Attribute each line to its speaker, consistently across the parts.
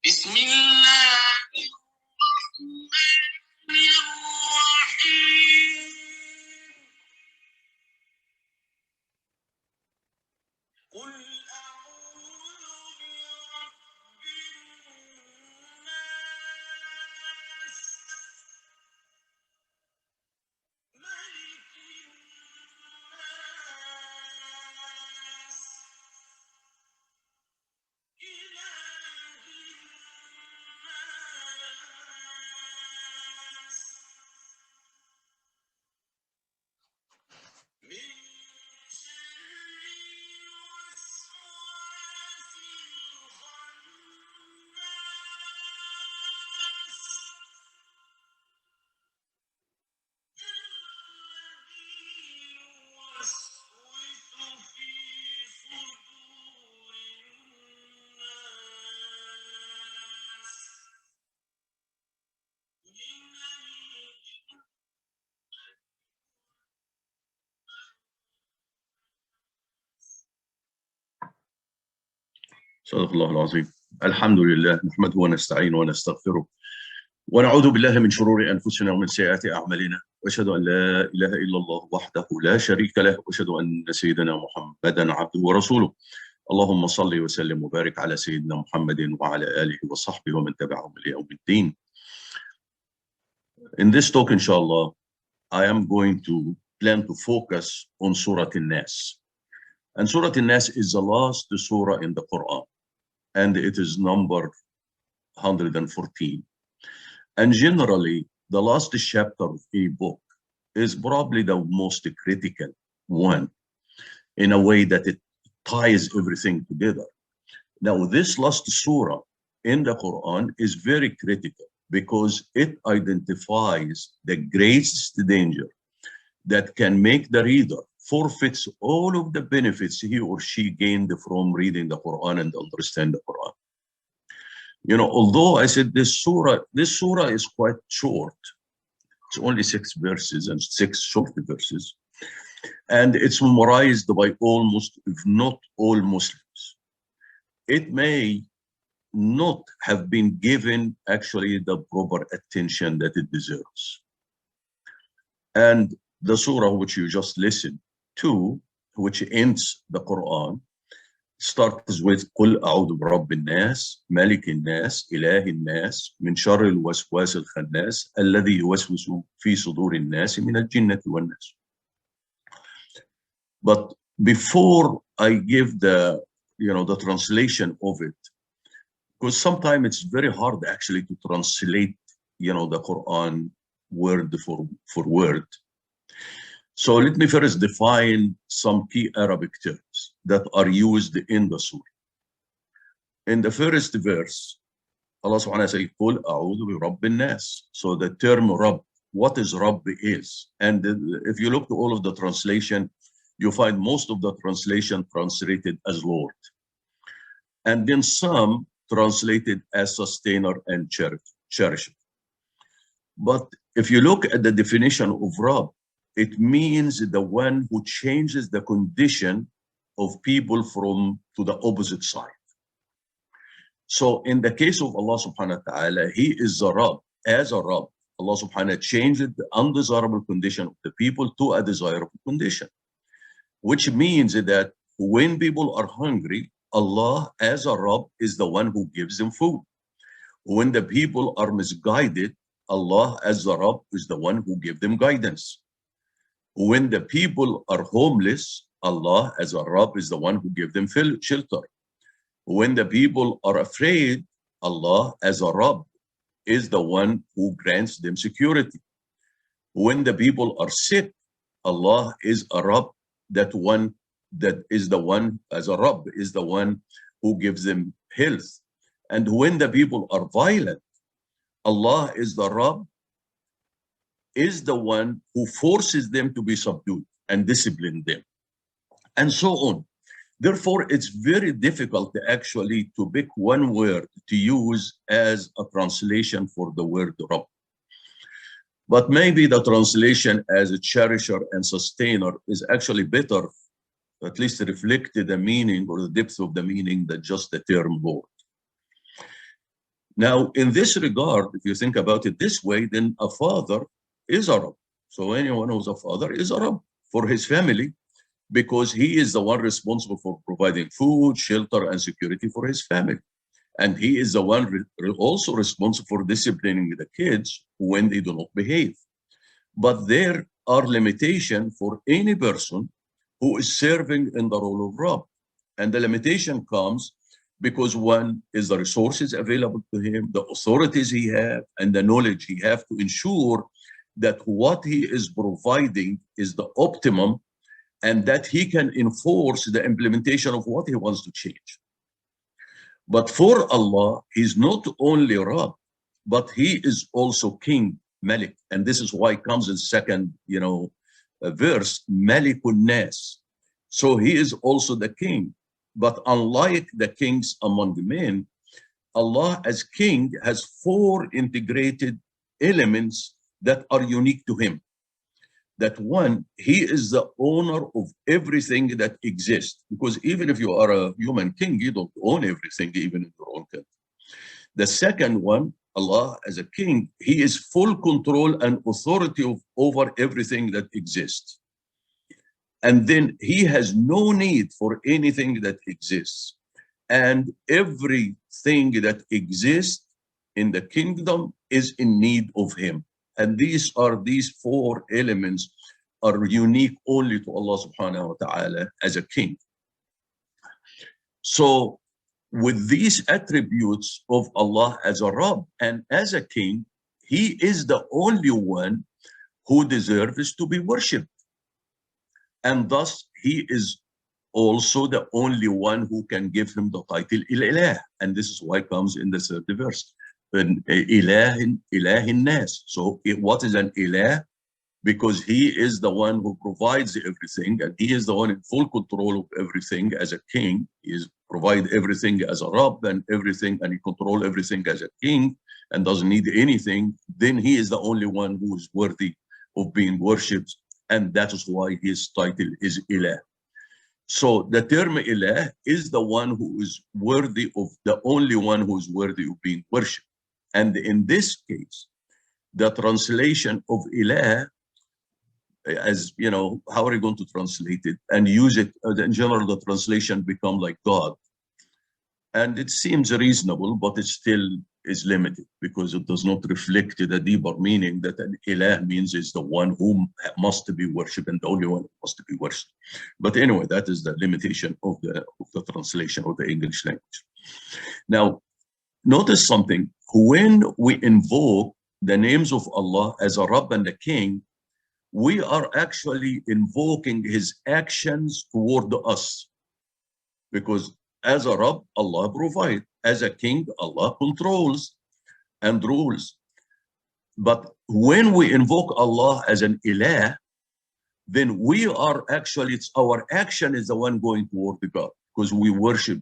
Speaker 1: بسم الله الرحمن الرحيم قل أعوذ برب الناس ملك الناس إله الناس من شر الوسواس الخناس الذي يوسوس في صدور الناس من الجنة
Speaker 2: صدق الله العظيم. الحمد لله نحمده ونستعينه ونستغفره ونعوذ بالله من شرور أنفسنا ومن سيئات أعمالنا، وأشهد أن لا إله إلا الله وحده لا شريك له، وأشهد أن سيدنا محمدا عبده ورسوله. اللهم صل وسلم وبارك على سيدنا محمد وعلى آله وصحبه ومن تبعهم إلى يوم الدين. In this talk, inshallah, I am going to plan to focus on Surah An-Nas. And Surah An-Nas is the last surah in the Quran, and it is number 114. And generally, the last chapter of a book is probably the most critical one in a way that it ties everything together. Now, this last surah in the Quran is very critical because it identifies the greatest danger that can make the reader forfeits all of the benefits he or she gained from reading the Quran and understand the Quran. You know, although I said this surah is quite short. It's only 6 verses and 6 short verses. And it's memorized by almost, if not all Muslims. It may not have been given actually the proper attention that it deserves. And the surah which you just listened to, which ends the Quran, starts with قل أعوذ برب الناس ملك الناس إله الناس من شر الوسواس الخناس الذي يوسوس في صدور الناس من الجنة والناس. But before I give the translation of it, because sometimes it's very hard actually to translate the Quran word for word. So let me first define some key Arabic terms that are used in the surah. In the first verse, Allah subhanahu wa ta'ala says, قُلْ أَعُوذُ بِرَبِّ النَّاسِ. So the term Rabb, what is Rabb is. And if you look to all of the translation, you find most of the translation translated as Lord. And then some translated as sustainer and cherisher. But if you look at the definition of Rabb, it means the one who changes the condition of people to the opposite side. So in the case of Allah subhanahu wa ta'ala, he is the Rabb. As a Rabb, Allah subhanahu wa ta'ala changed the undesirable condition of the people to a desirable condition, which means that when people are hungry, Allah as a Rabb is the one who gives them food. When the people are misguided, Allah as the Rabb is the one who gives them guidance. When the people are homeless, Allah as a Rabb is the one who gives them shelter. When the people are afraid, Allah as a Rabb is the one who grants them security. When the people are sick, Allah is a Rabb, that is the one as a Rabb is the one who gives them health. And when the people are violent, Allah is the Rabb, is the one who forces them to be subdued and discipline them, and so on. Therefore, it's very difficult actually to pick one word to use as a translation for the word Rabb. But maybe the translation as a cherisher and sustainer is actually better, at least reflect the meaning or the depth of the meaning than just the term Lord. Now, in this regard, if you think about it this way, then a father is a Rabb. So anyone who's a father is a Rabb for his family because he is the one responsible for providing food, shelter, and security for his family. And he is the one also responsible for disciplining the kids when they do not behave. But there are limitations for any person who is serving in the role of Rabb. And the limitation comes because one is the resources available to him, the authorities he have, and the knowledge he have to ensure that what he is providing is the optimum and that he can enforce the implementation of what he wants to change. But for Allah, he's not only Rabb, but he is also King, Malik. And this is why it comes in second, verse, Malikun Nas. So he is also the king. But unlike the kings among men, Allah as king has four integrated elements that are unique to him. That one, he is the owner of everything that exists. Because even if you are a human king, you don't own everything, even in your own country. The second one, Allah as a king, he is full control and authority over everything that exists. And then he has no need for anything that exists. And everything that exists in the kingdom is in need of him. And these four elements are unique only to Allah subhanahu wa ta'ala as a king. So with these attributes of Allah as a Rabb and as a king, he is the only one who deserves to be worshipped. And thus he is also the only one who can give him the title Ilah. And this is why it comes in the third verse. Ilahin Nas. So what is an Ilah? Because he is the one who provides everything, and he is the one in full control of everything as a king. He provide everything as a Rabb and everything, and he control everything as a king and doesn't need anything. Then he is the only one who is worthy of being worshipped, and that is why his title is Ilah. So the term Ilah is the one who is worthy of, the only one who is worthy of being worshipped. And in this case, the translation of Ilah, as you know, how are you going to translate it and use it? In general, the translation become like God. And it seems reasonable, but it still is limited because it does not reflect the deeper meaning that an Ilah means is the one whom must be worshipped and the only one who must be worshipped. But anyway, that is the limitation of the translation of the English language. Now, notice something. When we invoke the names of Allah as a Rabb and a King, we are actually invoking his actions toward us. Because as a Rabb, Allah provides. As a king, Allah controls and rules. But when we invoke Allah as an Ilah, then we are actually, it's our action is the one going toward God because we worship.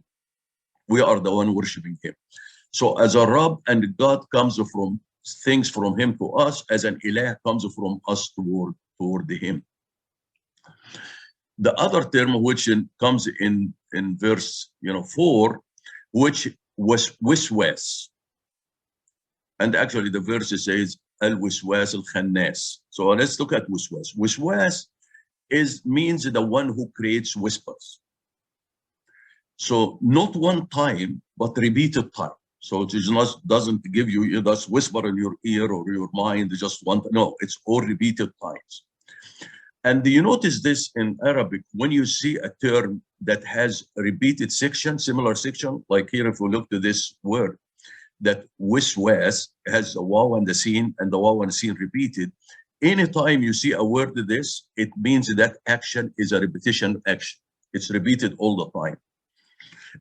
Speaker 2: We are the one worshiping him. So as a Rabb and God comes from things from him to us, as an Ilah comes from us toward him. The other term which comes in verse 4, which was wiswas. And actually the verse says al-wiswas al-khannas. So let's look at wiswas. Wiswas means the one who creates whispers. So not one time, but repeated time. So it is not, doesn't give you just whisper in your ear or your mind, just one. No, it's all repeated times. And you notice this in Arabic, when you see a term that has a repeated section, similar section, like here, if we look to this word, that wiswas has a waw and the sin, and the waw and the sin repeated. Anytime you see a word of this, it means that action is a repetition action. It's repeated all the time.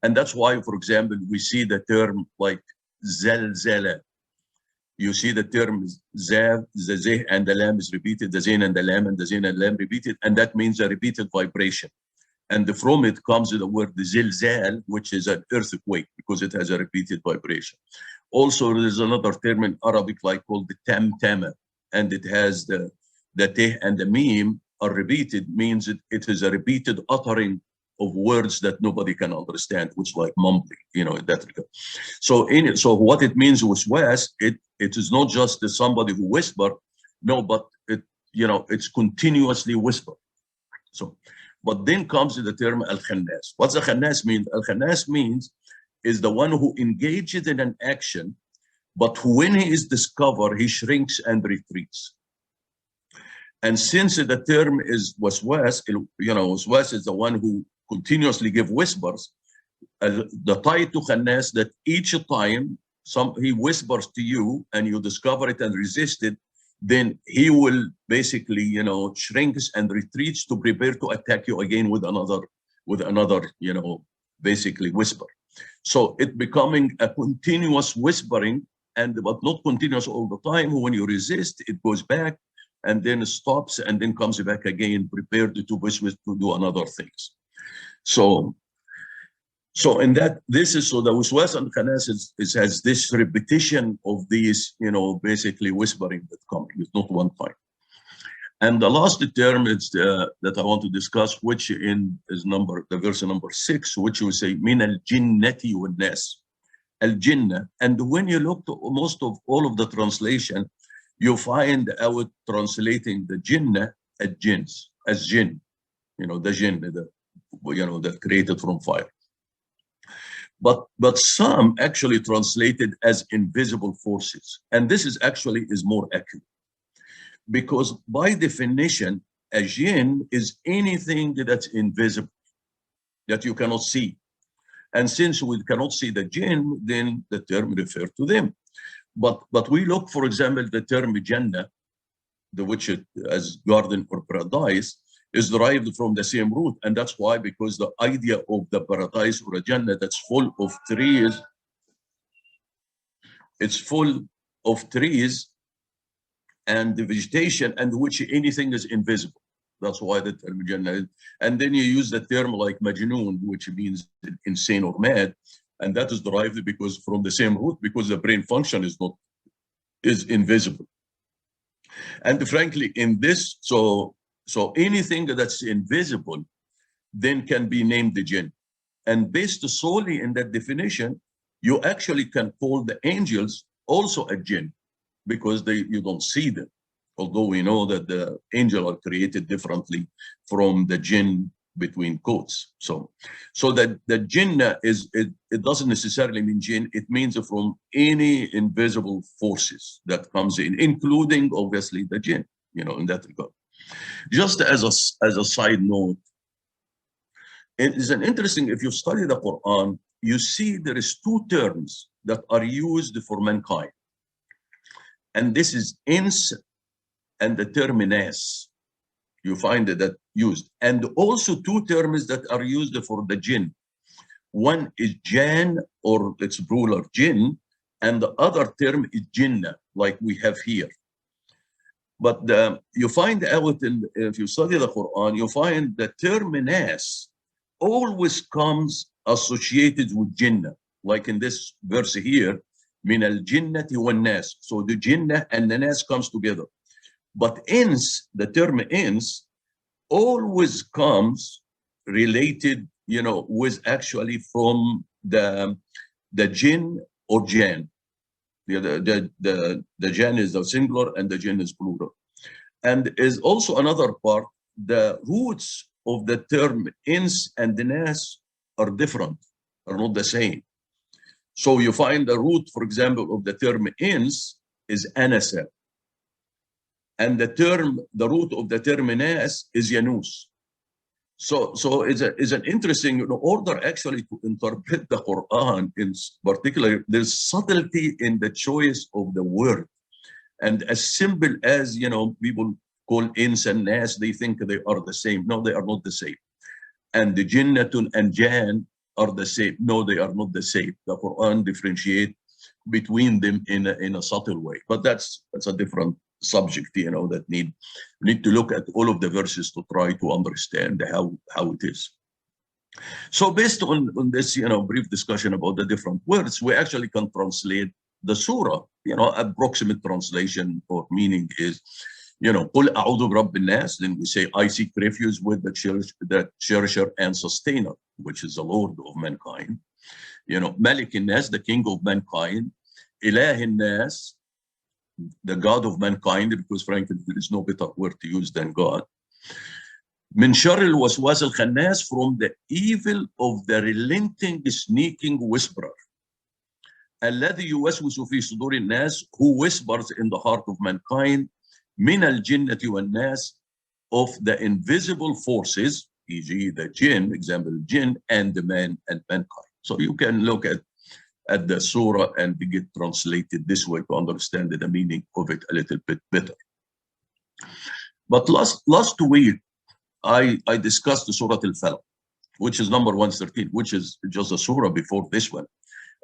Speaker 2: And that's why, for example, we see the term like zalzala. You see the term zav, the zeh and the lam is repeated, the zain and the lam and the zain and lam repeated, and that means a repeated vibration. And from it comes the word zilzal, which is an earthquake because it has a repeated vibration. Also, there's another term in Arabic like called the tamtama, and it has the teh and the meme are repeated, means it is a repeated uttering of words that nobody can understand, which like mumbling, in that regard. So what it means waswas, it is not just somebody who whisper, no, but it's continuously whisper. So, but then comes the term al-khannas. What's the khannas mean? Al-khannas means is the one who engages in an action, but when he is discovered, he shrinks and retreats. And since the term is waswas, waswas is the one who continuously give whispers. The tie to khannas that each time he whispers to you and you discover it and resist it, then he will basically, shrinks and retreats to prepare to attack you again with another, basically whisper. So it becoming a continuous whispering, but not continuous all the time. When you resist, it goes back and then stops and then comes back again, prepared to whisper to do another things. So in that, this is, so the waswas and khanas has this repetition of these, basically whispering that come. It's not one time. And the last term is that I want to discuss, which is the verse number 6, which we say min al jinnati wal nas, al jinnah. And when you look to most of all of the translation, you find out translating the jinnah as jinns, as jinn, the jinn, that created from fire. But some actually translated as invisible forces. And this is more accurate. Because by definition, a jinn is anything that's invisible, that you cannot see. And since we cannot see the jinn, then the term refers to them. But we look, for example, the term Jannah, which as garden or paradise, is derived from the same root. And that's why, because the idea of the paradise or a Jannah that's full of trees, it's full of trees and the vegetation, and which anything is invisible. That's why the term Jannah. And then you use the term like Majnoon, which means insane or mad. And that is derived from the same root, because the brain function is invisible. And frankly, in this, so anything that's invisible then can be named the jinn. And based solely in that definition, you actually can call the angels also a jinn, because you don't see them. Although we know that the angel are created differently from the jinn, between quotes. So that the jinnah it doesn't necessarily mean jinn, it means from any invisible forces that comes in, including obviously the jinn, in that regard. Just as a side note, it is an interesting, if you study the Quran, you see there is two terms that are used for mankind. And this is ins and the term nas. You find that used. And also two terms that are used for the jinn. One is jan, or it's plural jinn, and the other term is jinnah, like we have here. But you find out, if you study the Quran, you find the term nas always comes associated with jinnah. Like in this verse here, min al jinnati wan nas. So the jinnah and the nas comes together. But ins, the term ins, always comes related, with actually from the jinn or jan. The jan is the singular and the jinn is plural. And is also another part, the roots of the term ins and the nas are different, are not the same. So you find the root, for example, of the term ins is anasa. And the root of the term nas is yanus. So it's an interesting order actually to interpret the Quran. In particular, there's subtlety in the choice of the word. And as simple as, people call ins and nas, they think they are the same. No, they are not the same. And the jinnatun and jan are the same. No, they are not the same. The Quran differentiates between them in a subtle way. But that's a different subject, that need to look at all of the verses to try to understand how it is. So based on this, brief discussion about the different words, we actually can translate the surah. Approximate translation or meaning is, قل أعوذ برب الناس, then we say, I seek refuge with the cherisher and sustainer, which is the Lord of mankind. Malik الناس, the king of mankind. إله الناس, the God of mankind, because frankly, there is no better word to use than God. من شر الوسواس الخناس, from the evil of the relenting, sneaking whisperer. الذي يوسوس في صدور الناس, who whispers in the heart of mankind. من الجنة والناس, of the invisible forces, e.g. the jinn, example jinn, and the man and mankind. So you can look at the surah and get translated this way to understand the meaning of it a little bit better. But last week, I discussed the Surah Al-Falaq, which is number 113, which is just a surah before this one.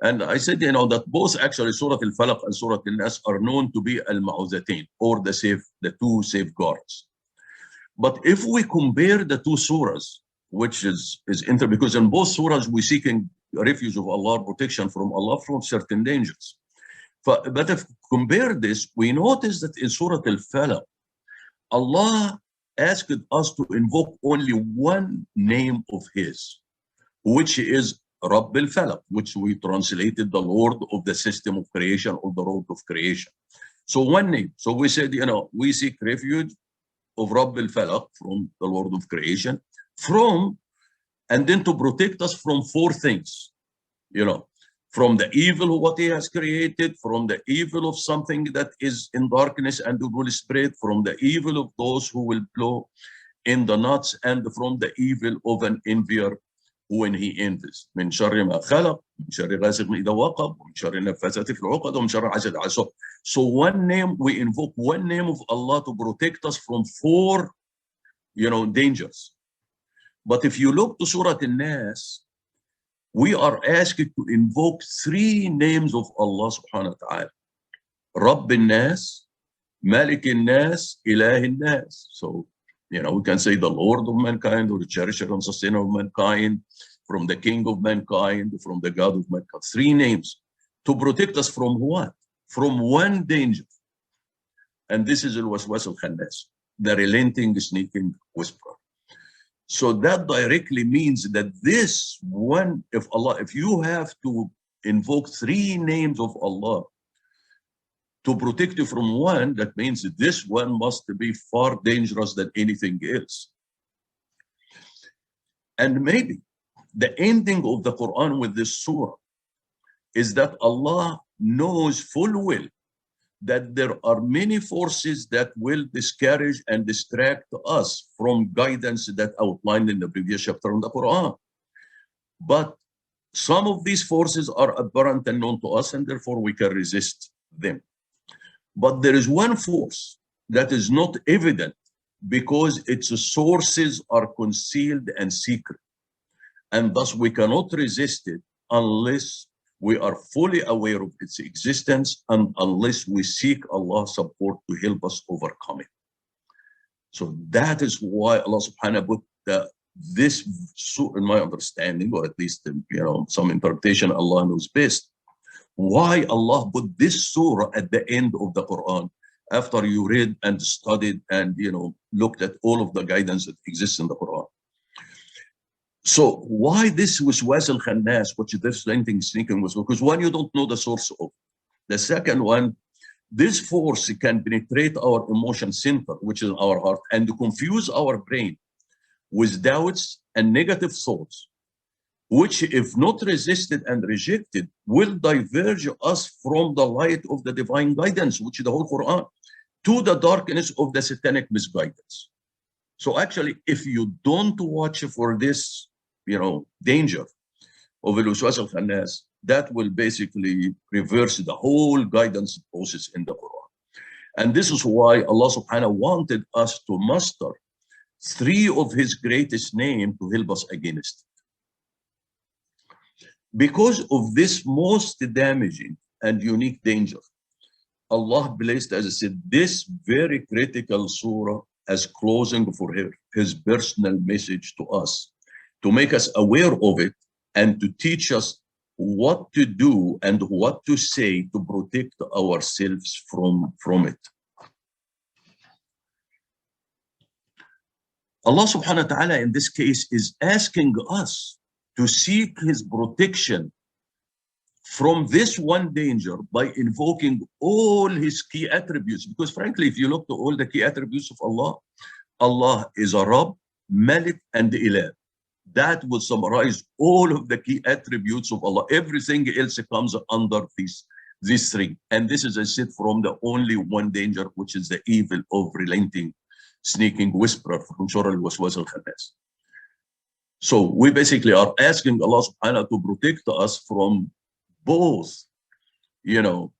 Speaker 2: And I said, that both actually Surah Al-Falaq and Surah Al-Nas are known to be Al-Ma'uzatain, or the two safeguards. But if we compare the two surahs, which is interesting, because in both surahs we're seeking refuge of Allah, protection from Allah from certain dangers. But if compare this, we notice that in Surah Al-Falaq, Allah asked us to invoke only one name of His, which is Rabb al-Falaq, which we translated the Lord of the system of creation, or the Lord of creation. So one name. So we said, we seek refuge of Rabb al-Falaq, from the Lord of creation, and then to protect us from four things, from the evil of what He has created, from the evil of something that is in darkness and will spread, from the evil of those who will blow in the nuts, and from the evil of an envier when he envies. من شر ما خلق, من شر غاسق إذا وقب, ومن شر النفاثات في العقد, ومن شر حاسد إذا حسد. So one name, we invoke one name of Allah to protect us from four, dangers. But if you look to Surah Al-Nas, we are asked to invoke three names of Allah subhanahu wa ta'ala. Rabb al-Nas, Malik al-Nas, Ilah al-Nas. So, we can say the Lord of mankind, or the cherisher and sustainer of mankind, from the king of mankind, from the God of mankind. Three names to protect us from what? From one danger. And this is al-waswas al-khannas, the relenting, sneaking whisperer. So that directly means that this one, if you have to invoke three names of Allah to protect you from one, that means that this one must be far dangerous than anything else. And maybe the ending of the Quran with this surah is that Allah knows full well that there are many forces that will discourage and distract us from guidance that outlined in the previous chapter in the Quran. But some of these forces are apparent and known to us, and therefore we can resist them. But there is one force that is not evident because its sources are concealed and secret. And thus we cannot resist it unless we are fully aware of its existence, and unless we seek Allah's support to help us overcome it. So that is why Allah subhanahu wa ta'ala put this, in my understanding, or at least some interpretation, Allah knows best, why Allah put this surah at the end of the Quran after you read and studied and looked at all of the guidance that exists in the Quran. So why this waswas al-khannas, which is this relenting, sneaking was? Because one, you don't know the source of. The second one, this force can penetrate our emotion center, which is our heart, and confuse our brain with doubts and negative thoughts, which, if not resisted and rejected, will diverge us from the light of the divine guidance, which is the whole Quran, to the darkness of the satanic misguidance. So actually, if you don't watch for this, danger of al-waswas al-khannas, that will basically reverse the whole guidance process in the Quran. And this is why Allah subhanahu wanted us to master three of His greatest names to help us against it. Because of this most damaging and unique danger, Allah blessed, as I said, this very critical surah as closing for His personal message to us, to make us aware of it and to teach us what to do and what to say to protect ourselves from it. Allah subhanahu wa ta'ala in this case is asking us to seek his protection from this one danger by invoking all his key attributes. Because frankly, if you look to all the key attributes of Allah, Allah is a Rabb, Malik, and Ilah. That will summarize all of the key attributes of Allah. Everything else comes under these three. And this is, I said, from the only one danger, which is the evil of relenting, sneaking whisperer from Surah al-Waswas al-Khannas. So we basically are asking Allah subhanahu to protect us from both, you know,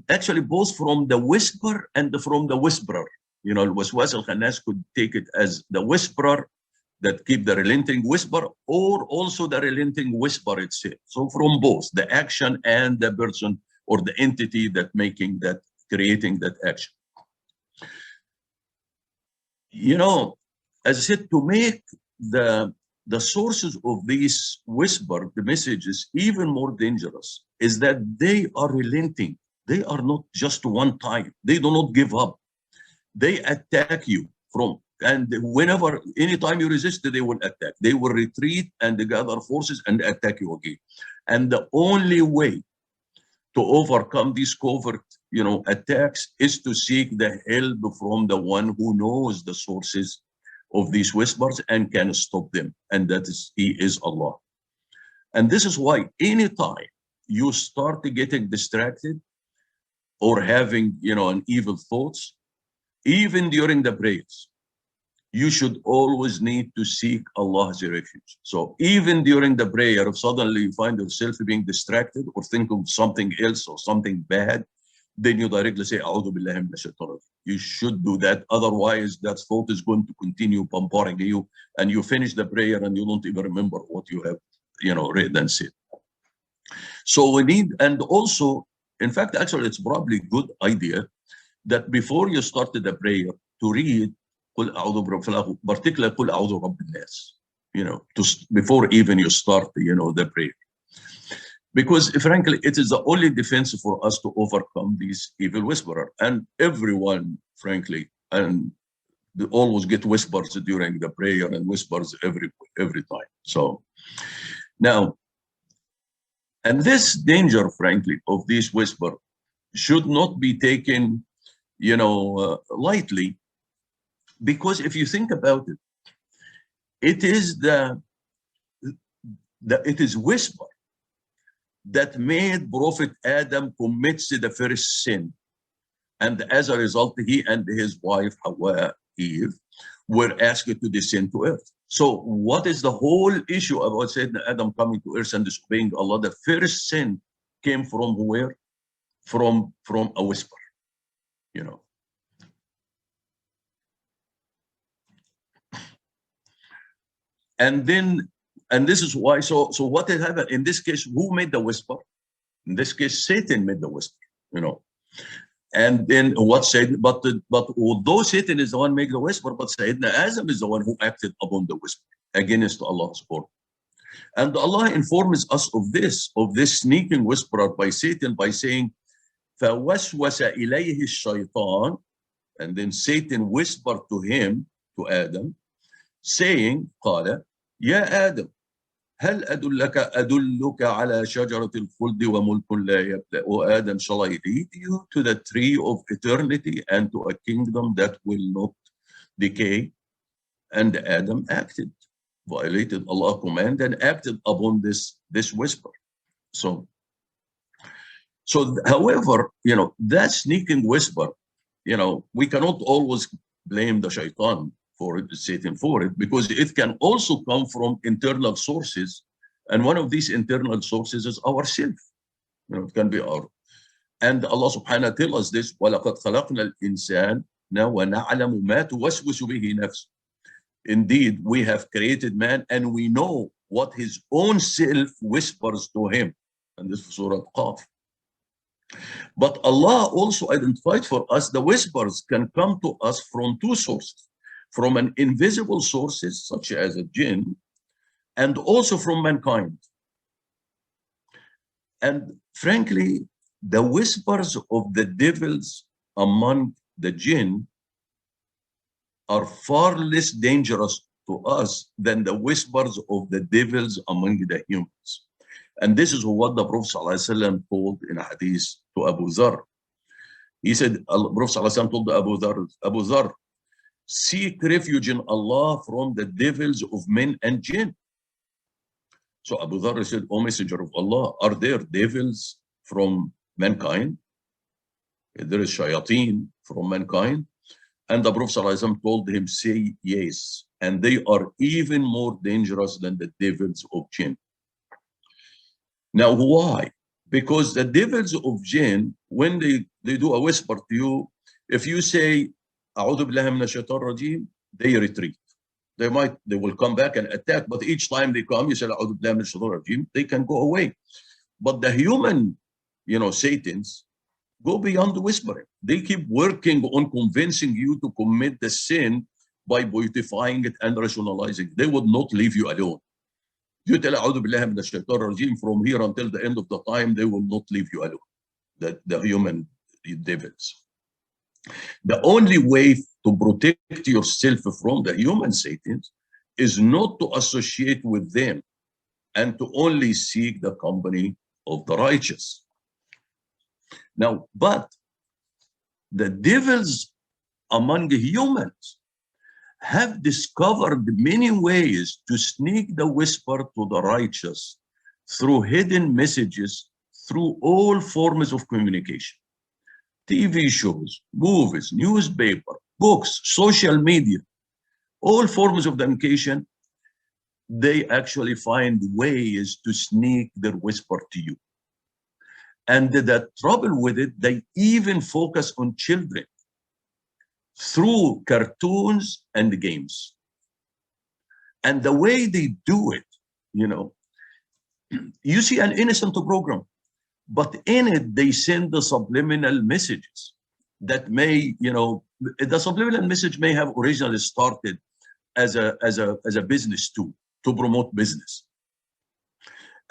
Speaker 2: actually both from the whisper and from the whisperer. You know, Waswas al-Khannas could take it as the whisperer that keep the relenting whisper, or also the relenting whisper itself. So from both the action and the person or the entity that making that, creating that action. You know, as I said, to make the sources of these whisper, the messages, even more dangerous, is that they are relenting. They are not just one time. They do not give up. They attack you from, and whenever, anytime you resist, they will attack. They will retreat and gather forces and attack you again. And the only way to overcome these covert, you know, attacks is to seek the help from the one who knows the sources of these whispers and can stop them. And that is, he is Allah. And this is why anytime you start getting distracted or having, you know, an evil thoughts, even during the prayers, you should always need to seek Allah's refuge. So even during the prayer, if suddenly you find yourself being distracted or think of something else or something bad, then you directly say, A'udhu billahi minash shaitanir rajim. You should do that. Otherwise, that thought is going to continue bombarding you, and you finish the prayer and you don't even remember what you have, you know, read and said. So we need, and also, in fact, actually, it's probably a good idea that before you started the prayer to read, particularly, you know, before even you start, you know, the prayer. Because frankly, it is the only defense for us to overcome these evil whisperer. And everyone, frankly, and they always get whispers during the prayer and whispers every time. So now, and this danger, frankly, of this whisper should not be taken, you know, lightly, because if you think about it, it is it is whisper that made Prophet Adam commits the first sin. And as a result, he and his wife, Hawa, Eve, were asked to descend to earth. So what is the whole issue about Sayyidina Adam coming to earth and disobeying Allah? The first sin came from where? From a whisper, you know. And then, and this is why, so what had happened in this case, who made the whisper? In this case, Satan made the whisper, you know. And then what Satan, but although Satan is the one making the whisper, but Sayyidina Adam is the one who acted upon the whisper against Allah's order. And Allah informs us of this sneaking whisperer by Satan by saying, فَوَسْوَسَ إِلَيْهِ الشَّيْطَانِ, and then Satan whispered to him, to Adam, saying, قال يا آدم هل أدلك على شجرة الخلد وملك لا يبلى. O Adam, shall I lead you to the tree of eternity and to a kingdom that will not decay? And Adam acted, violated Allah's command and acted upon this whisper. So however, you know, that sneaking whisper, you know, we cannot always blame the shaitan for it, Satan for it, because it can also come from internal sources. And one of these internal sources is ourself. You know, it can be our, and Allah subhanahu wa ta'ala tells us this, وَلَقَدْ خَلَقْنَا الْإِنسَانَ وَنَعْلَمُ مَا تُوَسْوِسُ بِهِ نَفْسُ. Indeed, we have created man and we know what his own self whispers to him. And this is Surah Qaf. But Allah also identified for us the whispers can come to us from two sources. From an invisible sources, such as a jinn, and also from mankind. And frankly, the whispers of the devils among the jinn are far less dangerous to us than the whispers of the devils among the humans. And this is what the Prophet ﷺ told in a hadith to Abu Dhar. He said, Prophet ﷺ told Abu Dhar, seek refuge in Allah from the devils of men and jinn. So Abu Dhar said, O Messenger of Allah, are there devils from mankind? There is shayateen from mankind. And the Prophet ﷺ told him, say yes. And they are even more dangerous than the devils of jinn. Now, why? Because the devils of jinn, when they do a whisper to you, if you say, أعوذ بالله من الشيطان الرجيم, they retreat. They will come back and attack, but each time they come, you say, أعوذ بالله من الشيطان الرجيم, they can go away. But the human, Satans, go beyond the whispering. They keep working on convincing you to commit the sin by beautifying it and rationalizing it. They would not leave you alone. You tell أعوذ بالله من الشيطان الرجيم from here until the end of the time, they will not leave you alone. The human devils. The only way to protect yourself from the human Satans is not to associate with them and to only seek the company of the righteous. Now, but the devils among humans have discovered many ways to sneak the whisper to the righteous through hidden messages through all forms of communication. TV shows, movies, newspaper, books, social media, all forms of communication, they actually find ways to sneak their whisper to you. And the trouble with it, they even focus on children through cartoons and games. And the way they do it, you see an innocent program, but in it, they send the subliminal messages that may, the subliminal message may have originally started as a business tool to promote business.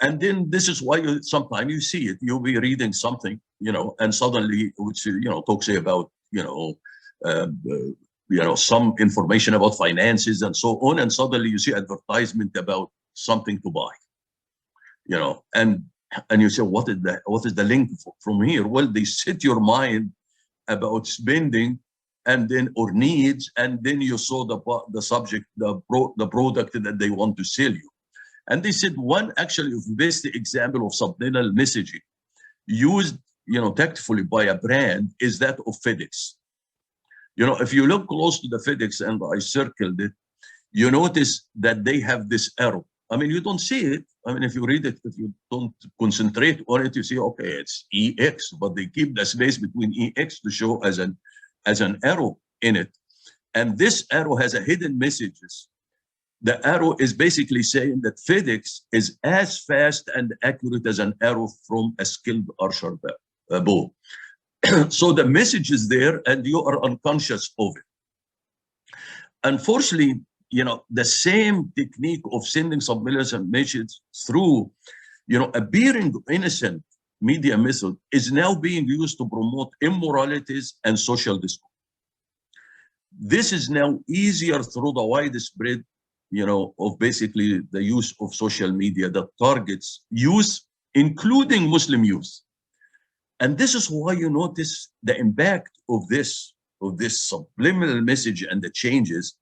Speaker 2: And then this is why sometimes you see it. You'll be reading something, and suddenly, which talks about, some information about finances and so on, and suddenly you see advertisement about something to buy, and you say, what is the link from here? Well, they set your mind about spending, and then or needs, and then you saw the subject, the product that they want to sell you. And they said one actually of the best example of subliminal messaging used, tactfully by a brand is that of FedEx. If you look close to the FedEx, and I circled it, you notice that they have this arrow. I mean, you don't see it. I mean, if you read it, if you don't concentrate on it, you see, okay, it's EX, but they keep the space between EX to show as an arrow in it. And this arrow has a hidden messages. The arrow is basically saying that FedEx is as fast and accurate as an arrow from a skilled archer bow. So the message is there, and you are unconscious of it. Unfortunately, the same technique of sending subliminal messages through, appearing innocent media method is now being used to promote immoralities and social discord. This is now easier through the widespread, of basically the use of social media that targets youth, including Muslim youth. And this is why you notice the impact of this subliminal message and the changes,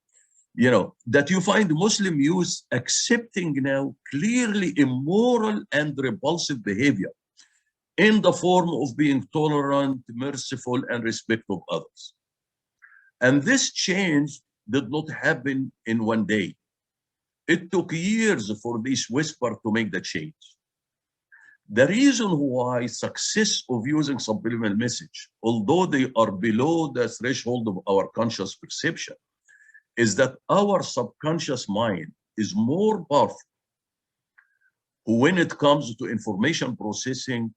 Speaker 2: that you find Muslim youth accepting now clearly immoral and repulsive behavior in the form of being tolerant, merciful, and respectful of others. And this change did not happen in one day. It took years for this whisper to make the change. The reason why success of using subliminal message, although they are below the threshold of our conscious perception, is that our subconscious mind is more powerful when it comes to information processing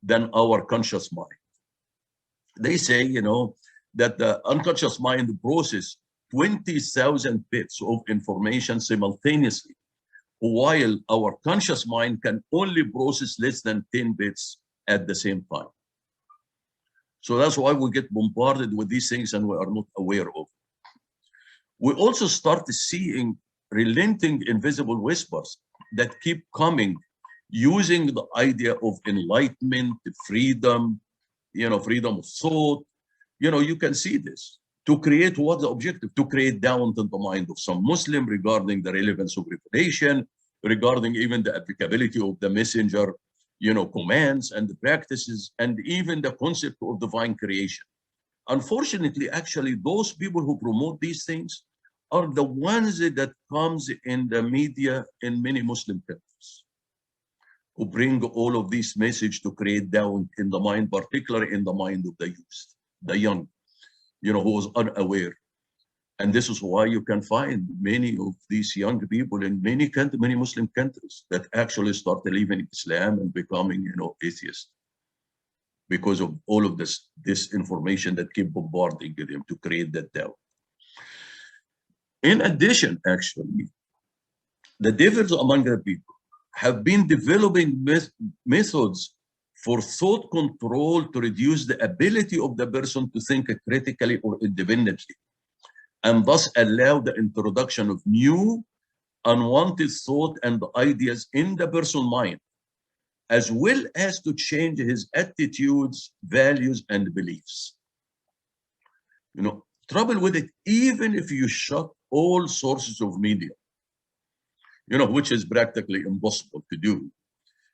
Speaker 2: than our conscious mind. They say, that the unconscious mind processes 20,000 bits of information simultaneously, while our conscious mind can only process less than 10 bits at the same time. So that's why we get bombarded with these things and we are not aware of. We also start seeing relenting invisible whispers that keep coming, using the idea of enlightenment, freedom, freedom of thought. You can see this to create what the objective, to create doubt in the mind of some Muslim regarding the relevance of revelation, regarding even the applicability of the messenger, commands and the practices, and even the concept of divine creation. Unfortunately, actually, those people who promote these things are the ones that comes in the media in many Muslim countries, who bring all of these message to create doubt in the mind, particularly in the mind of the youth, the young, who is unaware. And this is why you can find many of these young people in many Muslim countries that actually start leaving Islam and becoming, atheists, because of all of this information that keep bombarding them to create that doubt. In addition, actually, the devils among the people have been developing methods for thought control to reduce the ability of the person to think critically or independently, and thus allow the introduction of new, unwanted thought and ideas in the person's mind, as well as to change his attitudes, values, and beliefs. Trouble with it, even if you shut all sources of media, which is practically impossible to do,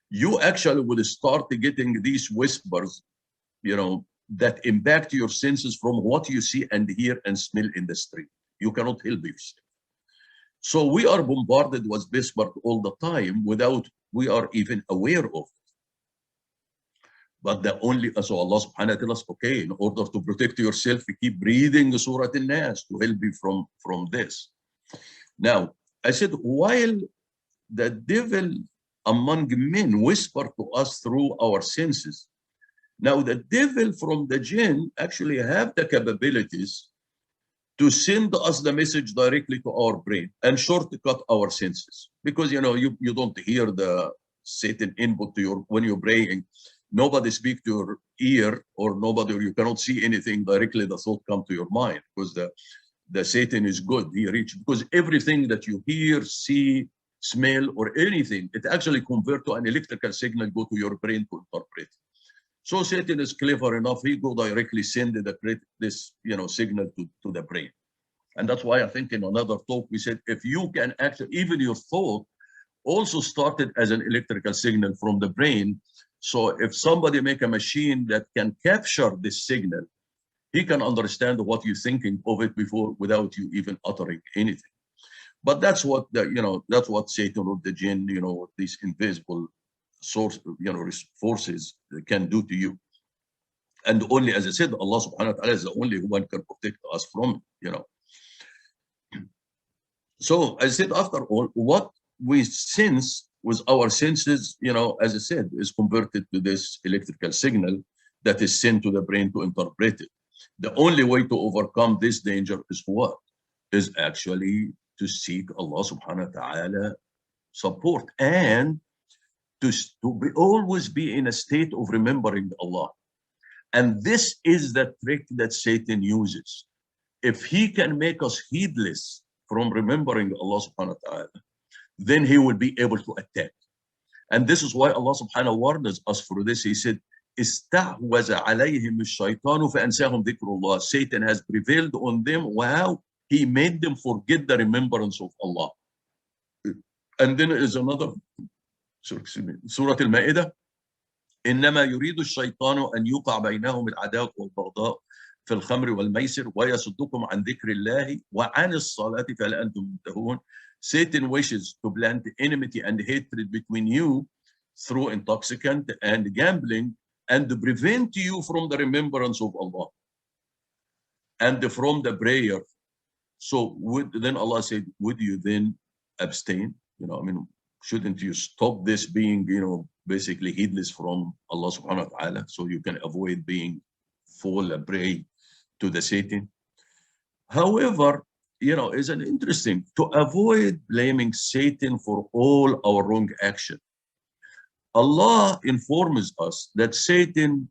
Speaker 2: you actually will start getting these whispers, that impact your senses from what you see and hear and smell in the street. You cannot help yourself. So we are bombarded with whispers all the time without we are even aware of it. But so Allah subhanahu wa ta'ala says, okay, in order to protect yourself, you keep reading Surah Al-Nas to help you from this. Now, I said, while the devil among men whisper to us through our senses, now the devil from the jinn actually have the capabilities to send us the message directly to our brain and shortcut our senses. Because, you don't hear the Satan input to when you're praying. Nobody speak to your ear, or you cannot see anything directly. The thought come to your mind, because the Satan is good. He reach, because everything that you hear, see, smell, or anything, it actually convert to an electrical signal, go to your brain to interpret. So Satan is clever enough, he go directly send this signal to the brain. And that's why I think in another talk we said, if you can actually, even your thought also started as an electrical signal from the brain. So if somebody make a machine that can capture this signal, he can understand what you're thinking of it before without you even uttering anything. But that's what that's what Satan or the jinn, these invisible source, forces can do to you. And only, as I said, Allah subhanahu wa ta'ala is the only one can protect us from it, So I said, after all, what we sense with our senses, as I said, is converted to this electrical signal that is sent to the brain to interpret it. The only way to overcome this danger is what? Is actually to seek Allah subhanahu wa ta'ala support, and to always be in a state of remembering Allah. And this is the trick that Satan uses. If he can make us heedless from remembering Allah subhanahu wa ta'ala, then he will be able to attack. And this is why Allah subhanahu wa ta'ala warns us for this. He said, استحوذ عليهم الشيطان فأنساهم ذكر الله. Satan has prevailed on them. Wow, he made them forget the remembrance of Allah. And then is another, Surah Al-Ma'idah, إنما يريد الشيطان أن يوقع بينهم العداوة والبغضاء في الخمر والميسر ويصدكم عن ذكر الله وعن الصلاة فهل أنتم منتهون. Satan wishes to plant enmity and hatred between you through intoxicant and gambling, and to prevent you from the remembrance of Allah and from the prayer. So then Allah said, would you then abstain? Shouldn't you stop this being, basically heedless from Allah subhanahu wa ta'ala, so you can avoid being fall a prey to the Satan? However, is an interesting to avoid blaming Satan for all our wrong action. Allah informs us that Satan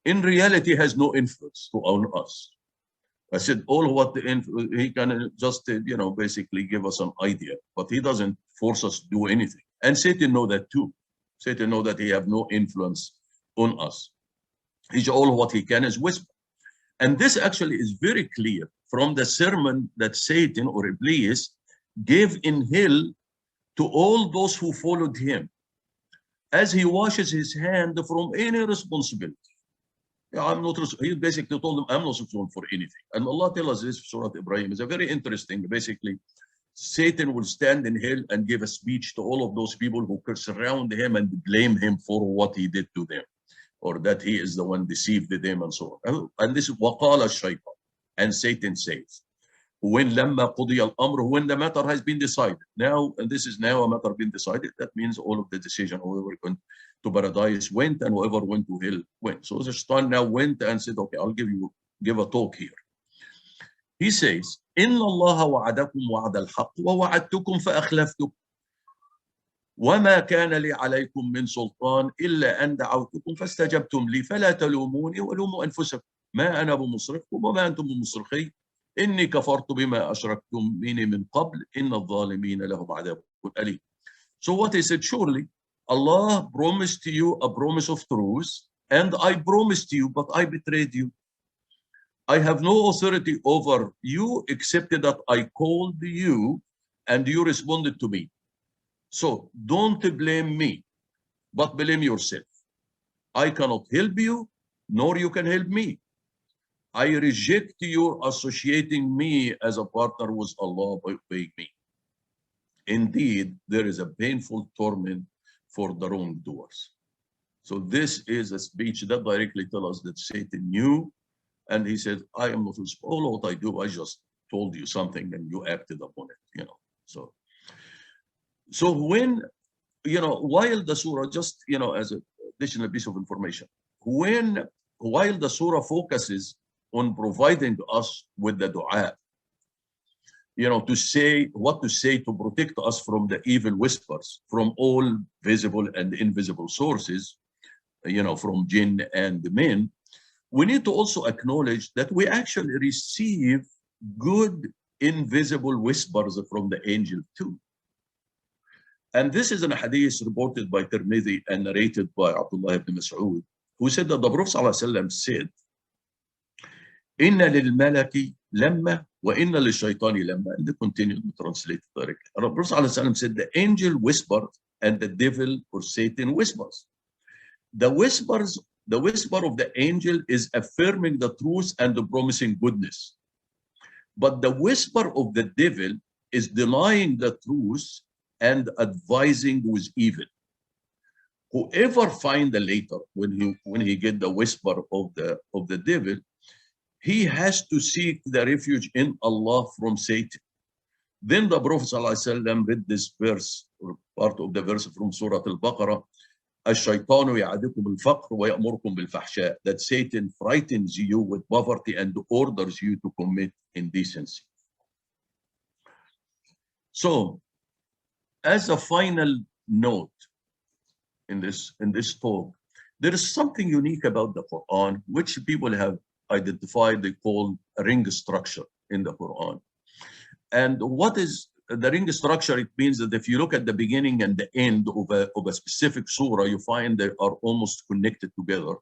Speaker 2: in reality has no influence on us. I said all what he can just basically give us an idea, but he doesn't force us to do anything. And Satan know that too. Satan know that he have no influence on us. He's all what he can is whisper. And this actually is very clear from the sermon that Satan or Iblis gave in hell to all those who followed him, as he washes his hand from any responsibility. Yeah, he basically told them, I'm not responsible for anything. And Allah tells us this, Surah Ibrahim. It's a very interesting, basically, Satan will stand in hell and give a speech to all of those people who surround him and blame him for what he did to them, or that he is the one deceived them and so on. And this is وَقَالَ الشَّيْطَانِ. And Satan says, when لَمَّا قُضِيَ الْأَمْرُ, when the matter has been decided. Now, and this is now a matter been decided, that means all of the decision, whoever went to paradise went and whoever went to hell went. So the Shaitan now went and said, okay, I'll give a talk here. He says, إِنَّ اللَّهَ وَعَدَكُمْ وَعَدَ الْحَقِّ وَوَعَدْتُكُمْ فَأَخْلَفْتُكُمْ وما كان لي عليكم من سلطان إلا أن دعوتكم فاستجبتم لي فلا تلوموني ولوموا أنفسكم ما أنا بمصرخكم وما أنتم بمصرخي إني كفرت بما أشركتموني من قبل إن الظالمين لهم عذاب أليم. So what is it? Surely Allah promised you a promise of truth, and I promised you, but I betrayed you. I have no authority over you except that I called you and you responded to me. So don't blame me, but blame yourself. I cannot help you, nor you can help me. I reject your associating me as a partner with Allah by obeying me. Indeed, there is a painful torment for the wrongdoers. So this is a speech that directly tells us that Satan knew, and he said, I am not responsible. All what I do, I just told you something and you acted upon it, So when, while the surah, just, as an additional piece of information, while the surah focuses on providing us with the dua, to say what to say to protect us from the evil whispers, from all visible and invisible sources, from jinn and men, we need to also acknowledge that we actually receive good invisible whispers from the angel too. And this is a hadith reported by Tirmidhi and narrated by Abdullah ibn Mas'ud, who said that the Prophet ﷺ said, Inna lil malaki lamma wa inna lil shaytani lamma. And they continue to translate it directly. And the Prophet ﷺ said, the angel whispers and the devil or Satan whispers. The whisper of the angel is affirming the truth and promising goodness. But the whisper of the devil is denying the truth and advising with evil. Whoever find the later, when he get the whisper of the devil, he has to seek the refuge in Allah from Satan. Then the Prophet ﷺ read this verse, or part of the verse from Surah Al-Baqarah, الشيطان يعدكم الفقر ويأمركم بالفحشاء, that Satan frightens you with poverty and orders you to commit indecency. So, as a final note in this talk, there is something unique about the Quran, which people have identified, they call a ring structure in the Quran. And what is the ring structure? It means that if you look at the beginning and the end of a specific surah, you find they are almost connected together.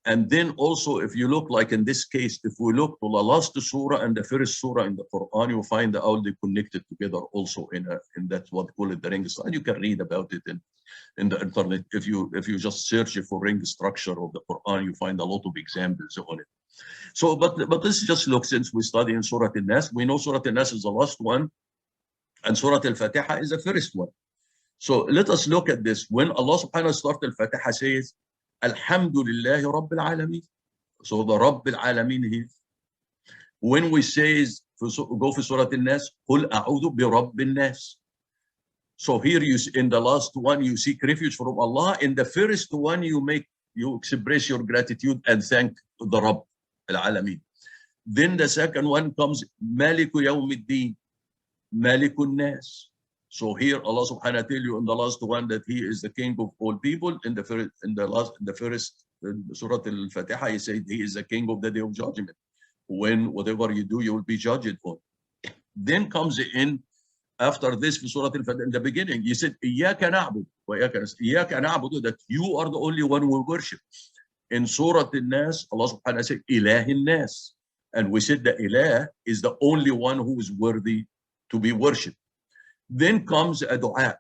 Speaker 2: And then also, if you look, like in this case, if we look to the last surah and the first surah in the Quran, you find that all they connected together also in that's what we call it the ring structure. And you can read about it in the internet. If you just search for ring structure of the Quran, you find a lot of examples on it. So, but let's just look, since we study in Surah Al-Nas, we know Surah Al-Nas is the last one, and Surah Al-Fatiha is the first one. So let us look at this. When Allah subhanahu wa ta'ala starts Al-Fatiha, says, Alhamdulillahi Rabbil Alameen. So the Rabbil Alameen here. When we say, go for Surah Al-Nas, Qul a'udhu bi Rabbil Nas. So here in the last one, you seek refuge from Allah. In the first one, you express your gratitude and thank the Rabb Al-Alameen. Then the second one comes, Maliku Yawmiddin, Malikun Nas. So here Allah subhanahu wa ta'ala tell you in the last one that he is the king of all people. In the first Surah Al-Fatiha, he said he is the king of the day of judgment. when whatever you do, you will be judged on. Then comes in after this في سورة الفتح, in the beginning, you said إياك نعبد إياك نعبد, that you are the only one we worship. In Surah An-Nas, Allah subhanahu wa ta'ala said إله الناس, and we said the Ilah is the only one who is worthy to be worshipped. Then comes a dua.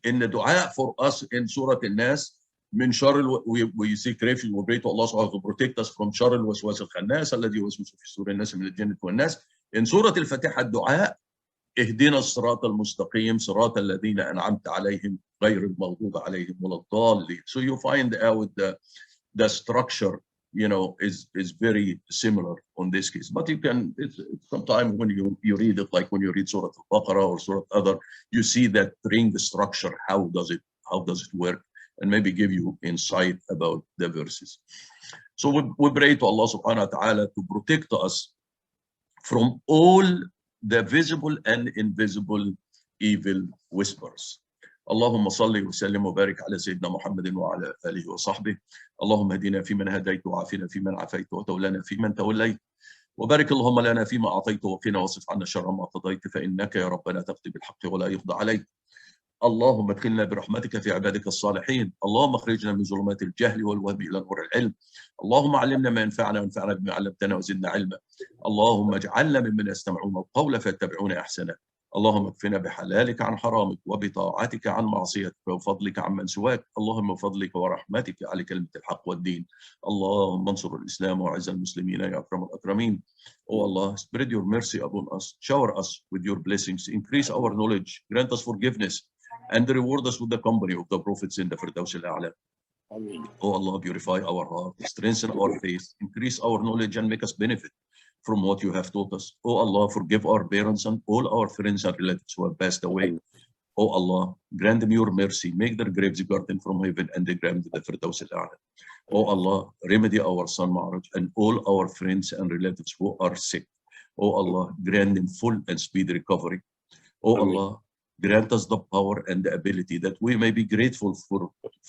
Speaker 2: In the dua for us in Surah An-Nas, من شر we seek refuge, we pray to Allah subhanahu wa ta'ala to protect us from شر الوسواس الخناس الذي يوسوس في صدور الناس من الجنة والناس. In Surah Al-Fatiha, الدعاء اهدنا الصراط المستقيم صراط الذين أنعمت عليهم غير المغضوب عليهم ولا الضالين. So you find out the structure, you know, is very similar on this case. But you can, it's sometimes when you read it, like when you read Surah Al-Baqarah or Surah other, you see that ring structure, how does it work, and maybe give you insight about the verses. So we pray to Allah subhanahu wa ta'ala to protect us from all the visible and invisible evil whispers. اللهم صل وسلم وبارك على سيدنا محمد وعلى آله وصحبه. اللهم اهدنا فيمن هديت وعافنا فيمن عافيت وتولنا فيمن توليت وبارك اللهم لنا فيما أعطيت وقنا واصرف عنا شر ما قضيت فإنك يا ربنا تقضي بالحق ولا يقضى عليك. اللهم ادخلنا برحمتك في عبادك الصالحين. اللهم اخرجنا من ظلمات الجهل والوهم الى نور العلم. اللهم علمنا ما ينفعنا وانفعنا بما علمتنا وزدنا علما. اللهم اجعلنا ممن يستمعون القول فيتبعون احسنه. اللهم اكفنا بحلالك عن حرامك وبطاعتك عن معصيتك وبفضلك عمن سواك. اللهم بفضلك ورحمتك على كلمه الحق والدين. اللهم انصر الاسلام واعز المسلمين يا اكرم الاكرمين. Oh Allah, spread your mercy upon us, shower us with your blessings, increase our knowledge, grant us forgiveness, and reward us with the company of the prophets in the Firdaus al-A'la. Oh Allah, purify our heart, strengthen our faith, increase our knowledge, and make us benefit from what you have taught us. Oh Allah, forgive our parents and all our friends and relatives who have passed away. Oh Allah, grant them your mercy, make their graves a garden from heaven and they grant the Firdaus al-A'la. Oh Allah, remedy our son Ma'raj and all our friends and relatives who are sick. Oh Allah, grant them full and speedy recovery. Oh Allah, grant us the power and the ability that we may be grateful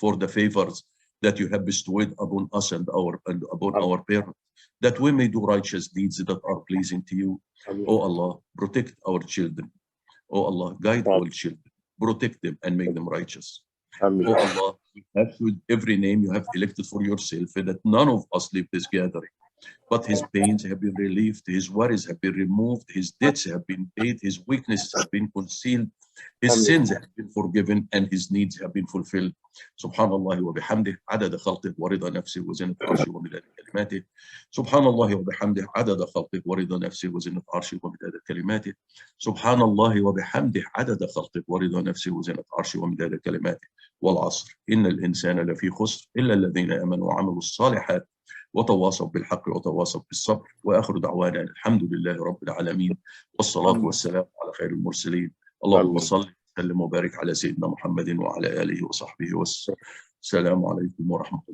Speaker 2: for the favors that you have bestowed upon us and upon our parents, that we may do righteous deeds that are pleasing to you. Oh Allah, protect our children. Oh Allah, guide all children, protect them and make them righteous. Oh Allah, with every name you have elected for yourself, that none of us leave this gathering, but his pains have been relieved, his worries have been removed, his debts have been paid, his weaknesses have been concealed, his sins have been forgiven, and his needs have been fulfilled. Subhanallah wa bihamdih, عدد خلقه ورضا نفسه وزنة عرشه ومداد كلماته. Subhanallah wa bihamdih, عدد خلقه ورضا نفسه وزنة عرشه ومداد كلماته. Subhanallah wa bihamdih, عدد خلقه ورضا نفسه وزنة عرشه ومداد كلماته. والعصر إن الإنسان لفي خسر إلا الذين آمنوا وعملوا الصالحات وتواصوا بالحق وتواصوا بالصبر. وآخر دعوانا الحمد لله رب العالمين والصلاة والسلام على خير المرسلين. اللهم صل وسلم وبارك على سيدنا محمد وعلى آله وصحبه والسلام عليكم ورحمة الله.